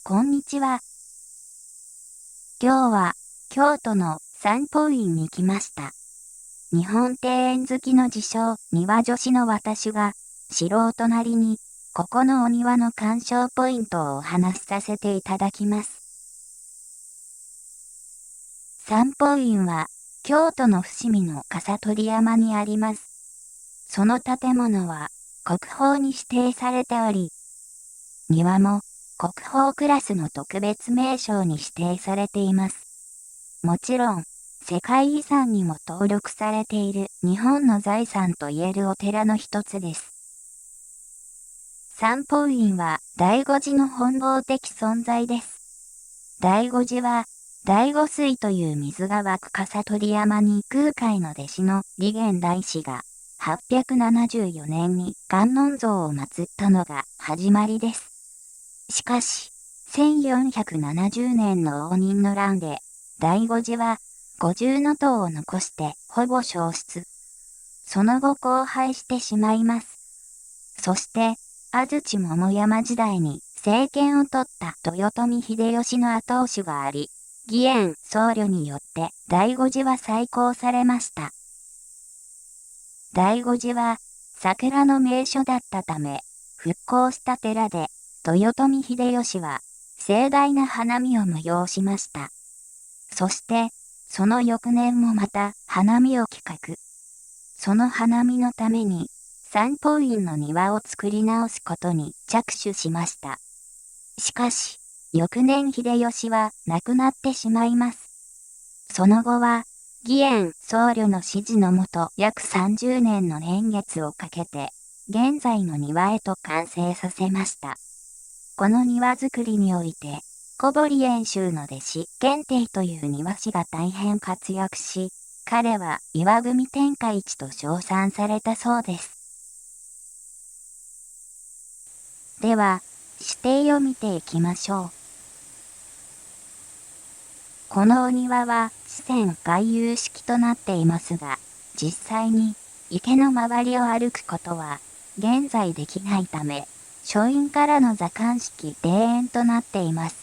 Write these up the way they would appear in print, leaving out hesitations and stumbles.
こんにちは。今日は京都の三宝院に来ました。日本庭園好きの自称庭女子の私が素人なりにここのお庭の鑑賞ポイントをお話しさせていただきます。三宝院は京都の伏見の笠取山にあります。その建物は国宝に指定されており、庭も国宝クラスの特別名勝に指定されています。もちろん、世界遺産にも登録されている日本の財産と言えるお寺の一つです。三宝院は醍醐寺の本望的存在です。醍醐寺は、醍醐水という水が湧く笠取山に空海の弟子の利元大師が874年に観音像を祀ったのが始まりです。しかし、1470年の応仁の乱で、醍醐寺は50の塔を残してほぼ消失。その後荒廃してしまいます。そして、安土桃山時代に政権を取った豊臣秀吉の後押しがあり、義援僧侶によって醍醐寺は再興されました。醍醐寺は桜の名所だったため、復興した寺で、豊臣秀吉は盛大な花見を催しました。そして、その翌年もまた花見を企画。その花見のために三宝院の庭を作り直すことに着手しました。しかし、翌年秀吉は亡くなってしまいます。その後は、義援僧侶の指示のもと約30年の年月をかけて、現在の庭へと完成させました。この庭作りにおいて、小堀遠州の弟子、源定という庭師が大変活躍し、彼は岩組天下一と称賛されたそうです。では、指定を見ていきましょう。このお庭は四川外遊式となっていますが、実際に池の周りを歩くことは現在できないため、書院からの座観式庭園となっています。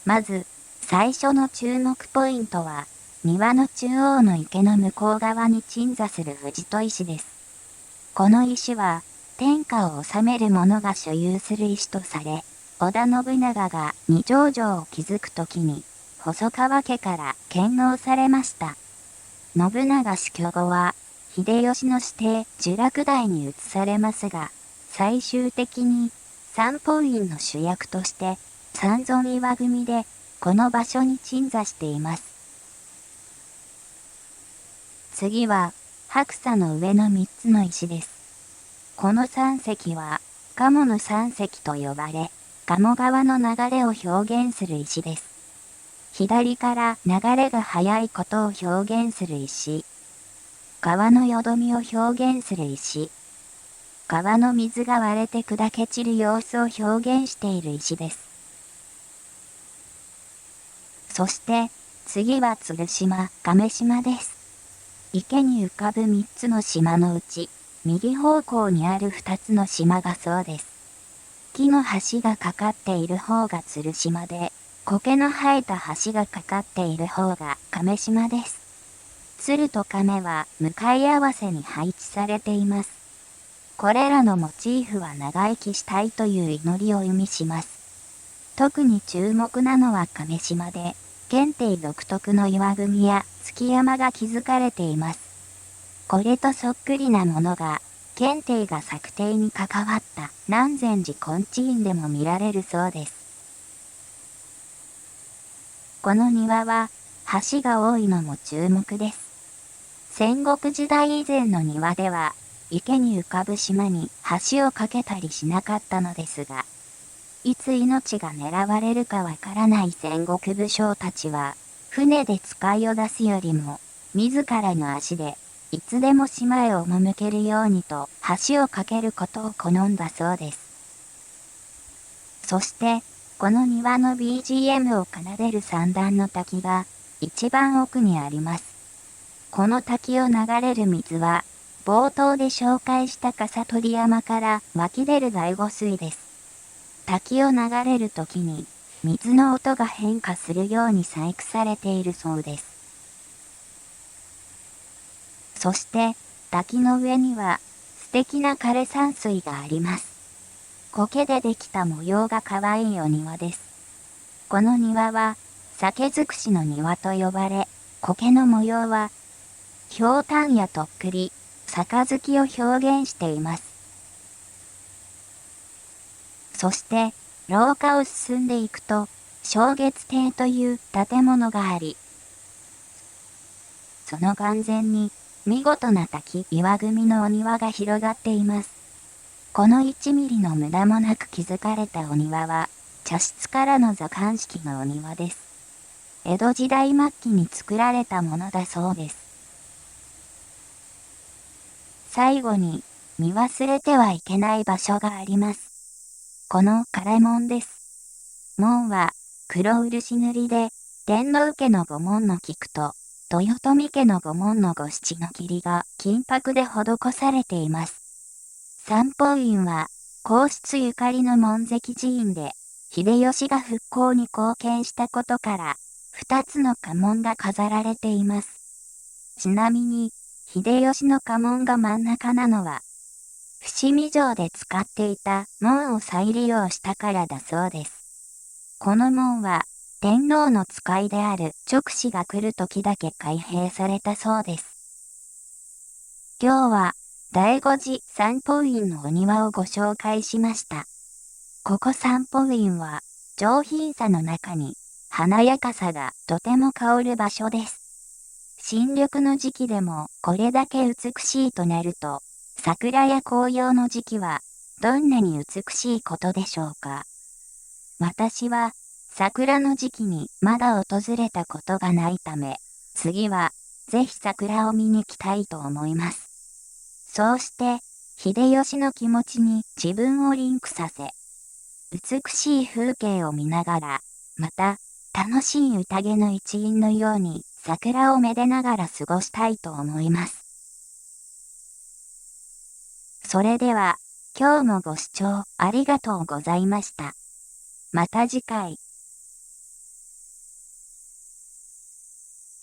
まず、最初の注目ポイントは、庭の中央の池の向こう側に鎮座する藤戸石です。この石は、天下を治める者が所有する石とされ、織田信長が二条城を築くときに、細川家から献納されました。信長死去後は、秀吉の指定聚楽台に移されますが、最終的に三宝院の主役として、三尊岩組で、この場所に鎮座しています。次は、白砂の上の3つの石です。この3石は、鴨の3石と呼ばれ、鴨川の流れを表現する石です。左から流れが速いことを表現する石。川のよどみを表現する石。川の水が割れて砕け散る様子を表現している石です。そして、次は鶴島、亀島です。池に浮かぶ3つの島のうち、右方向にある2つの島がそうです。木の橋がかかっている方が鶴島で、苔の生えた橋がかかっている方が亀島です。鶴と亀は向かい合わせに配置されています。これらのモチーフは長生きしたいという祈りを意味します。特に注目なのは亀島で、源定独特の岩組や築山が築かれています。これとそっくりなものが、源定が作庭に関わった南禅寺金地院でも見られるそうです。この庭は、橋が多いのも注目です。戦国時代以前の庭では、池に浮かぶ島に橋を架けたりしなかったのですが、いつ命が狙われるかわからない戦国武将たちは、船で使いを出すよりも、自らの足で、いつでも島へ赴けるようにと橋を架けることを好んだそうです。そして、この庭の BGM を奏でる三段の滝が、一番奥にあります。この滝を流れる水は、冒頭で紹介した笠取山から湧き出る醍醐水です。滝を流れる時に水の音が変化するように細工されているそうです。そして滝の上には素敵な枯山水があります。苔でできた模様が可愛いお庭です。この庭は酒尽くしの庭と呼ばれ、苔の模様はひょうたんやとっくり、杯を表現しています。そして廊下を進んでいくと正月亭という建物があり、その眼前に見事な滝岩組のお庭が広がっています。この1ミリの無駄もなく築かれたお庭は、茶室からの座観式のお庭です。江戸時代末期に作られたものだそうです。最後に、見忘れてはいけない場所があります。この唐門です。門は黒漆塗りで、天皇家の御門の菊と、豊臣家の御門の五七の霧が金箔で施されています。三宝院は、皇室ゆかりの門跡寺院で、秀吉が復興に貢献したことから、二つの家紋が飾られています。ちなみに、秀吉の家紋が真ん中なのは、伏見城で使っていた門を再利用したからだそうです。この門は、天皇の使いである勅使が来る時だけ開閉されたそうです。今日は、第五次三宝院のお庭をご紹介しました。ここ三宝院は上品さの中に華やかさがとても香る場所です。新緑の時期でもこれだけ美しいとなると、桜や紅葉の時期はどんなに美しいことでしょうか。私は桜の時期にまだ訪れたことがないため、次はぜひ桜を見に来たいと思います。そうして、秀吉の気持ちに自分をリンクさせ、美しい風景を見ながら、また、楽しい宴の一員のように桜をめでながら過ごしたいと思います。それでは、今日もご視聴ありがとうございました。また次回。